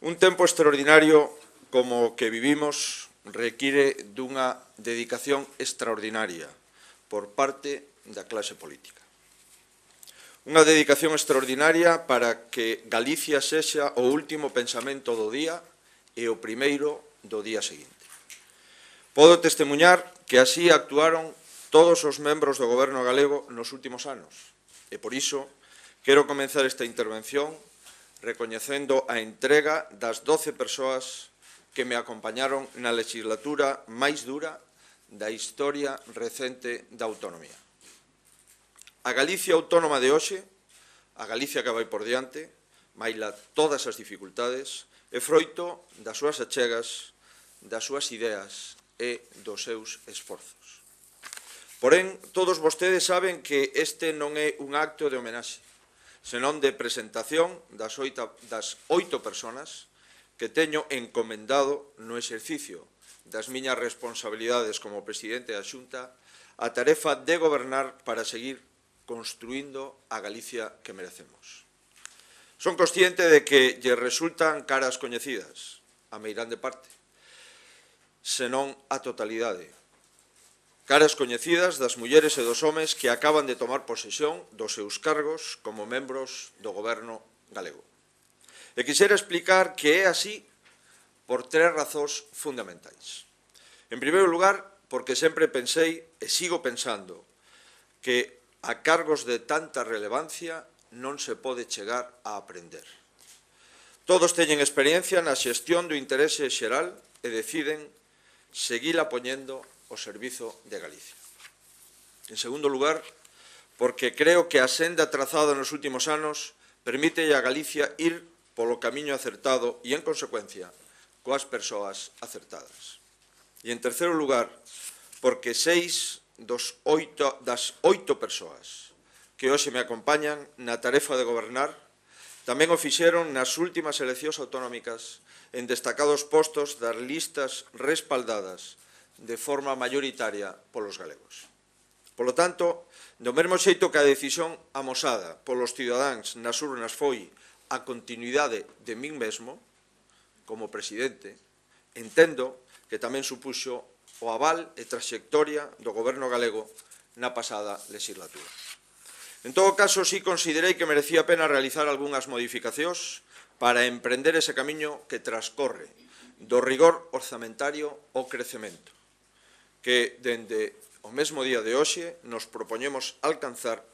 Un tempo extraordinario como o que vivimos require dunha dedicación extraordinaria por parte da clase política. Unha dedicación extraordinaria para que Galicia sexa o último pensamento do día e o primeiro do día seguinte. Podo testemuñar que así actuaron todos os membros do Goberno galego nos últimos anos e, por iso, quero comenzar esta intervención recoñecendo a entrega das 12 persoas que me acompañaron na legislatura máis dura da historia recente da autonomía. A Galicia autónoma de hoxe, a Galicia que vai por diante, maila todas as dificultades, é froito das súas achegas, das súas ideas e dos seus esforzos. Porén, todos vostedes saben que este non é un acto de homenaxe, senón de presentación das 8 persoas que teño encomendado no exercicio das miñas responsabilidades como presidente da Xunta a tarefa de gobernar para seguir construindo a Galicia que merecemos. Son consciente de que lle resultan caras coñecidas, a meirande parte, senón a totalidade. Caras coñecidas das mulleres e dos homes que acaban de tomar posesión dos seus cargos como membros do Goberno galego. E quixera explicar que é así por 3 razóns fundamentais. En primeiro lugar, porque sempre pensei e sigo pensando que a cargos de tanta relevancia non se pode chegar a aprender. Todos teñen experiencia na xestión do interese xeral e deciden seguila poñendo ao servizo de Galicia. En segundo lugar, porque creo que a senda trazada nos últimos anos permite a Galicia ir polo camiño acertado e, en consecuencia, coas persoas acertadas. E, en terceiro lugar, porque 6 das 8 persoas que hoxe me acompañan na tarefa de gobernar tamén o fixeron nas últimas eleccións autonómicas en destacados postos das listas respaldadas de forma mayoritaria polos galegos. Polo tanto, do mesmo xeito que a decisión amosada polos cidadáns nas urnas foi a continuidade de min mesmo, como presidente, entendo que tamén supuxo o aval e traxectoria do Goberno galego na pasada legislatura. En todo caso, sí considerei que merecía a pena realizar algunhas modificacións para emprender ese camiño que transcorre do rigor orzamentario ao crecemento, que, dende o mesmo día de hoxe, nos propoñemos alcanzar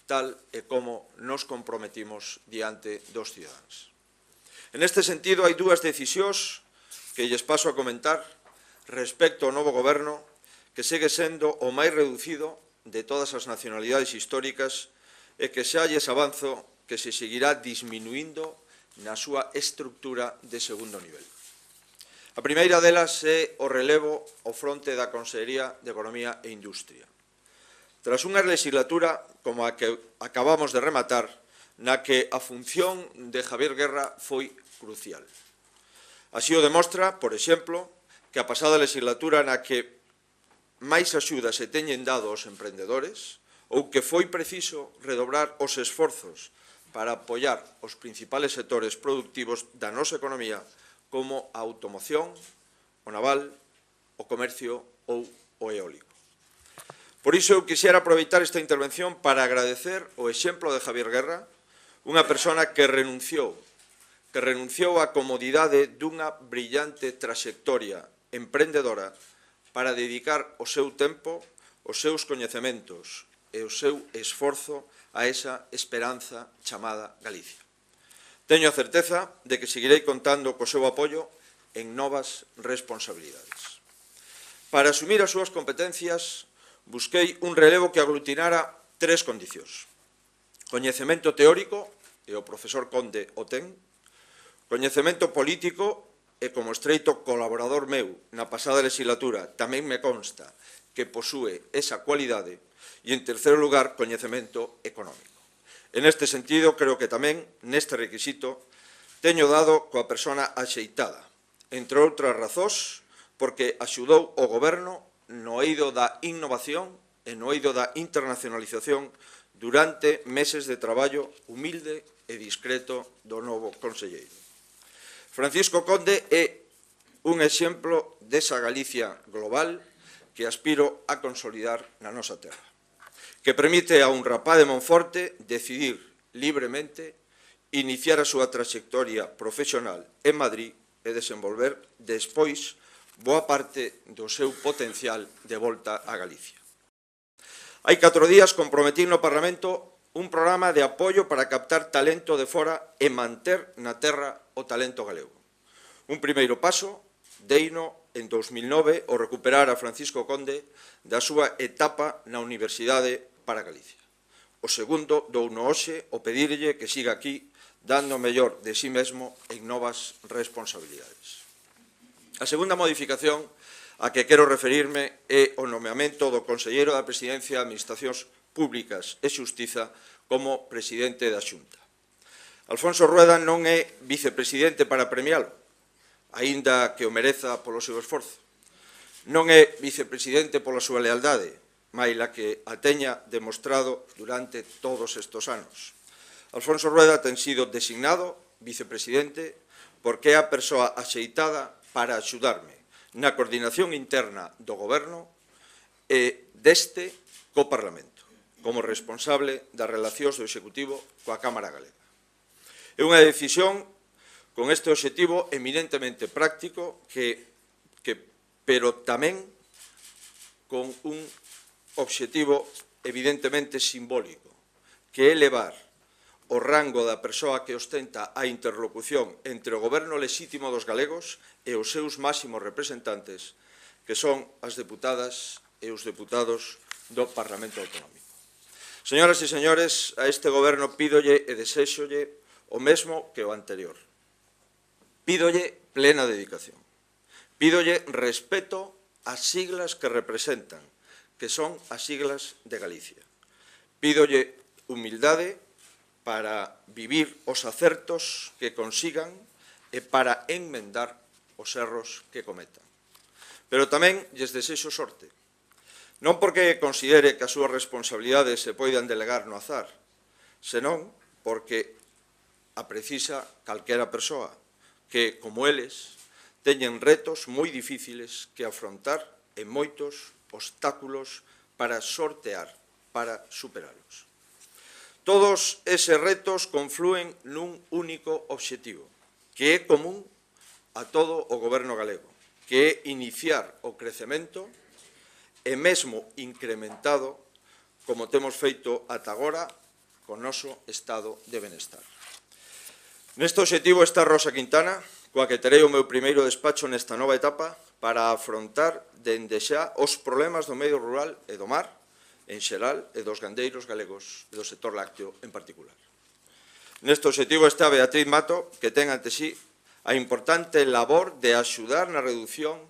tal e como nos comprometimos diante dos cidadáns. En este sentido, hai 2 decisións que lles paso a comentar respecto ao novo goberno que segue sendo o máis reducido de todas as nacionalidades históricas e que xa lles avanzo que se seguirá disminuindo na súa estructura de segundo nivel. A primeira delas é o relevo ao fronte da Consellería de Economía e Industria. Tras unha legislatura como a que acabamos de rematar, na que a función de Javier Guerra foi crucial. Así o demostra, por exemplo, que a pasada legislatura na que máis axudas se teñen dado aos emprendedores ou que foi preciso redobrar os esforzos para apoiar os principales sectores productivos da nosa economía como a automoción, o naval, o comercio ou o eólico. Por iso eu quixera aproveitar esta intervención para agradecer o exemplo de Javier Guerra, unha persona que renunciou á comodidade dunha brillante traxectoria emprendedora para dedicar o seu tempo, os seus coñecementos e o seu esforzo a esa esperanza chamada Galicia. Teño a certeza de que seguirei contando co seu apoio en novas responsabilidades. Para asumir as súas competencias, busquei un relevo que aglutinara 3 condicións. Coñecemento teórico, e o profesor Conde o ten, coñecemento político, e como estreito colaborador meu na pasada legislatura tamén me consta que posúe esa cualidade, e en terceiro lugar, coñecemento económico. En este sentido, creo que tamén, neste requisito, teño dado coa persona axeitada, entre outras razóns, porque axudou o Goberno no eido da innovación e no eido da internacionalización durante meses de traballo humilde e discreto do novo conselleiro. Francisco Conde é un exemplo desa Galicia global que aspiro a consolidar na nosa terra, que permite a un rapaz de Monforte decidir libremente iniciar a súa trayectoria profesional en Madrid e desenvolver despois boa parte do seu potencial de volta a Galicia. Hai 4 días comprometí no Parlamento un programa de apoio para captar talento de fora e manter na terra o talento galego. Un primeiro paso deino en 2009 o recuperar a Francisco Conde da súa etapa na Universidade para Galicia. O segundo douno hoxe o pedirlle que siga aquí dando o mellor de si mesmo en novas responsabilidades. A segunda modificación a que quero referirme é o nomeamento do Conselleiro da Presidencia de Administracións Públicas e Xustiza como presidente da Xunta. Alfonso Rueda non é vicepresidente para premialo, aínda que o mereza polo seu esforzo. Non é vicepresidente pola súa lealdade, maila que a teña demostrado durante todos estes anos. Alfonso Rueda ten sido designado vicepresidente porque é a persoa axeitada para axudarme na coordinación interna do Goberno e deste co Parlamento, como responsable das relacións do Executivo coa Cámara Galega. É unha decisión con este obxectivo eminentemente práctico pero tamén con un obxectivo evidentemente simbólico, que é elevar o rango da persoa que ostenta a interlocución entre o goberno lexítimo dos galegos e os seus máximos representantes, que son as deputadas e os deputados do Parlamento Autonómico. Señoras e señores, a este goberno pídolle e desexolle o mesmo que o anterior. Pídolle plena dedicación. Pídolle respeto ás siglas que representan, que son as siglas de Galicia. Pídolle humildade para vivir os acertos que consigan e para enmendar os erros que cometan. Pero tamén lles desexo sorte. Non porque considere que as súas responsabilidades se poidan delegar no azar, senón porque a precisa calquera persoa que, como eles, teñen retos moi difíciles que afrontar e moitos obstáculos para sortear, para superalos. Todos eses retos conflúen nun único obxectivo, que é común a todo o goberno galego, que é iniciar o crecemento e mesmo incrementado, como temos feito ata agora, co noso estado de benestar. Neste obxectivo está Rosa Quintana, coa que terei o meu primeiro despacho nesta nova etapa para afrontar dende xa os problemas do medio rural e do mar, en xeral, e dos gandeiros galegos e do sector lácteo en particular. Neste obxectivo está Beatriz Mato, que ten ante sí a importante labor de axudar na reducción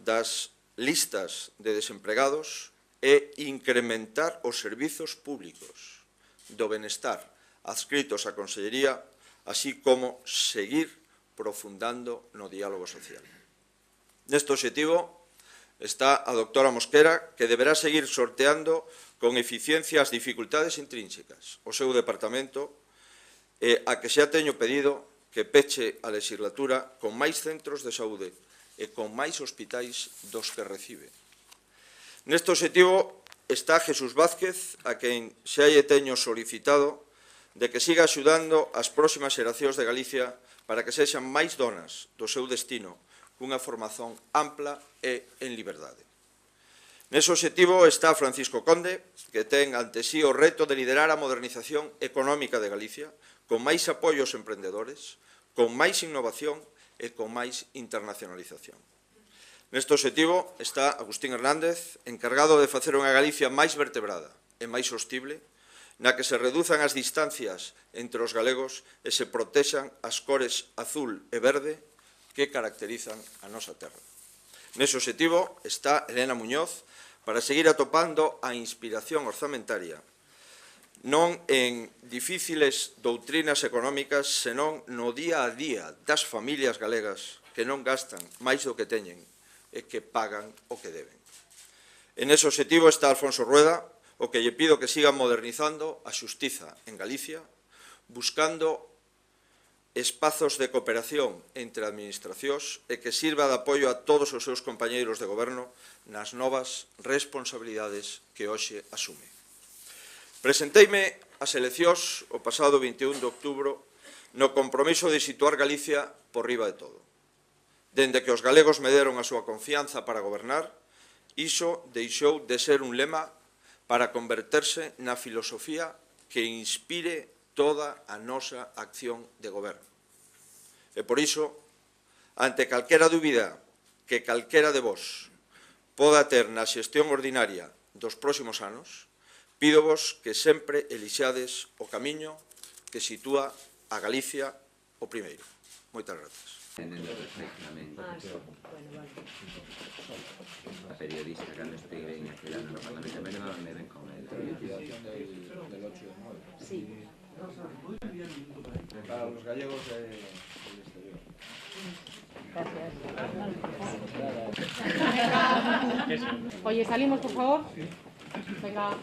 das listas de desempregados e incrementar os servizos públicos do benestar adscritos á Consellería, así como seguir profundando no diálogo social. Neste obxectivo está a doutora Mosquera, que deberá seguir sorteando con eficiencia as dificultades intrínsecas o seu departamento e a que xa teño pedido que peche a legislatura con máis centros de saúde e con máis hospitais dos que recibe. Neste obxectivo está Jesús Vázquez, a quen xa lle teño solicitado de que siga axudando as próximas xeracións de Galicia para que sexan máis donas do seu destino cunha formación ampla e en liberdade. Nese obxectivo está Francisco Conde, que ten ante sí o reto de liderar a modernización económica de Galicia con máis apoio aos emprendedores, con máis innovación e con máis internacionalización. Neste obxectivo está Agustín Hernández, encargado de facer unha Galicia máis vertebrada e máis sostible, na que se reduzan as distancias entre os galegos e se protexan as cores azul e verde que caracterizan a nosa terra. Nese obxectivo está Elena Muñoz para seguir atopando a inspiración orzamentaria non en difíciles doutrinas económicas, senón no día a día das familias galegas que non gastan máis do que teñen e que pagan o que deben. En ese obxectivo está Alfonso Rueda, o que lle pido que siga modernizando a xustiza en Galicia, buscando espazos de cooperación entre administracións e que sirva de apoio a todos os seus compañeiros de goberno nas novas responsabilidades que hoxe asume. Presenteime ás eleccións o pasado 21 de outubro no compromiso de situar Galicia por riba de todo. Dende que os galegos me deron a súa confianza para gobernar, iso deixou de ser un lema para converterse na filosofía que inspire toda a nosa acción de goberno. E por iso, ante calquera dúbida que calquera de vos poda ter na xestión ordinaria dos próximos anos, pídovos que sempre elixades o camiño que sitúa a Galicia o primeiro. Moitas grazas. La periodista cando estive en aquel ano no Parlamento me ven con el Sí. Para los gallegos del exterior. Gracias. Oye, salimos, por favor. Venga.